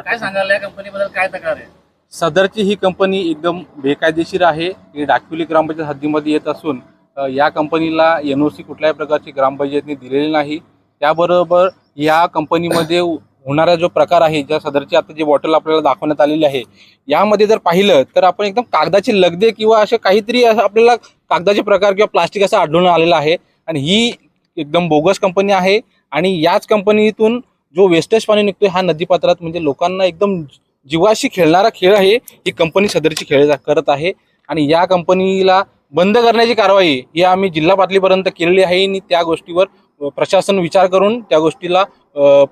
काय सांगाल या कंपनीबद्दल, काय तक्रार आहे? सदरची ही कंपनी एकदम बेकायदेशीर आहे. ही डाकविली ग्रामपंचायत हद्दीमध्ये येत असून या कंपनीला NOC कुठल्याही प्रकारची ग्रामपंचायतने दिलेली नाही. त्याबरोबर या कंपनीमध्ये होणारा जो प्रकार आहे, ज्या सदरची आता जी बॉटल आपल्याला दाखवण्यात आलेली आहे, यामध्ये जर पाहिलं तर आपण एकदम कागदाचे लगदे किंवा असे काहीतरी आपल्याला कागदाचे प्रकार किंवा प्लास्टिक असं आढळून आलेलं आहे. आणि ही एकदम बोगस कंपनी आहे. आणि याच कंपनीतून जो वेस्टेज पाणी निघतोय हा नदीपात्रात, म्हणजे लोकांना एकदम जीवाशी खेळणारा खेळ आहे ही कंपनी सदरची खेळ करत आहे. आणि या कंपनीला बंद करण्याची कारवाई ही आम्ही जिल्हा पातळीपर्यंत केलेली आहे. आणि त्या गोष्टीवर प्रशासन विचार करून त्या गोष्टीला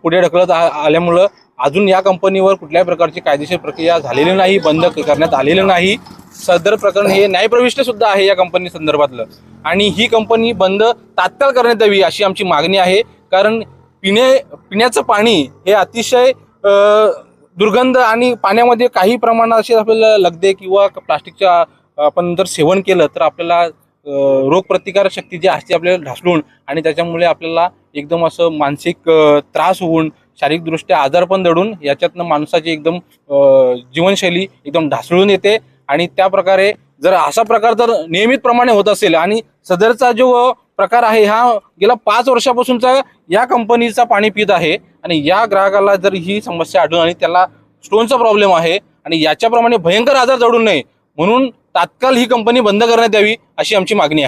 पुढे ढकलत आल्यामुळं अजून या कंपनीवर कुठल्याही प्रकारची कायदेशीर प्रक्रिया झालेली नाही, बंद करण्यात आलेलं नाही. सदर प्रकरण हे न्यायप्रविष्ट सुद्धा आहे या कंपनी संदर्भातलं. आणि ही कंपनी बंद तात्काळ करण्यात यावी अशी आमची मागणी आहे. कारण पिण्याचं पाणी हे अतिशय दुर्गंध आणि पाण्यामध्ये काही प्रमाणात असे आपल्याला लगदे किंवा प्लास्टिकच्या आपण जर सेवन केलं तर आपल्याला रोगप्रतिकारक शक्ती जी असते आपल्याला ढासळून, आणि त्याच्यामुळे आपल्याला एकदम असं मानसिक त्रास होऊन शारीरिकदृष्ट्या आजार पण दडून याच्यातनं माणसाची एकदम जीवनशैली एकदम ढासळून येते. आणि त्या प्रकारे जर असा प्रकार जर नियमितप्रमाणे होत असेल आणि सदरचा जो प्रकार आहे हा गेल्या 5 वर्षापासूनचा या कंपनीचा पाणी पित आहे, आणि या ग्राहकाला जर ही समस्या आढळून आणि त्याला स्टोनचा प्रॉब्लेम आहे आणि याच्याप्रमाणे भयंकर आजार जडू नये म्हणून तात्काळ ही कंपनी बंद करण्यात यावी अशी आमची मागणी आहे.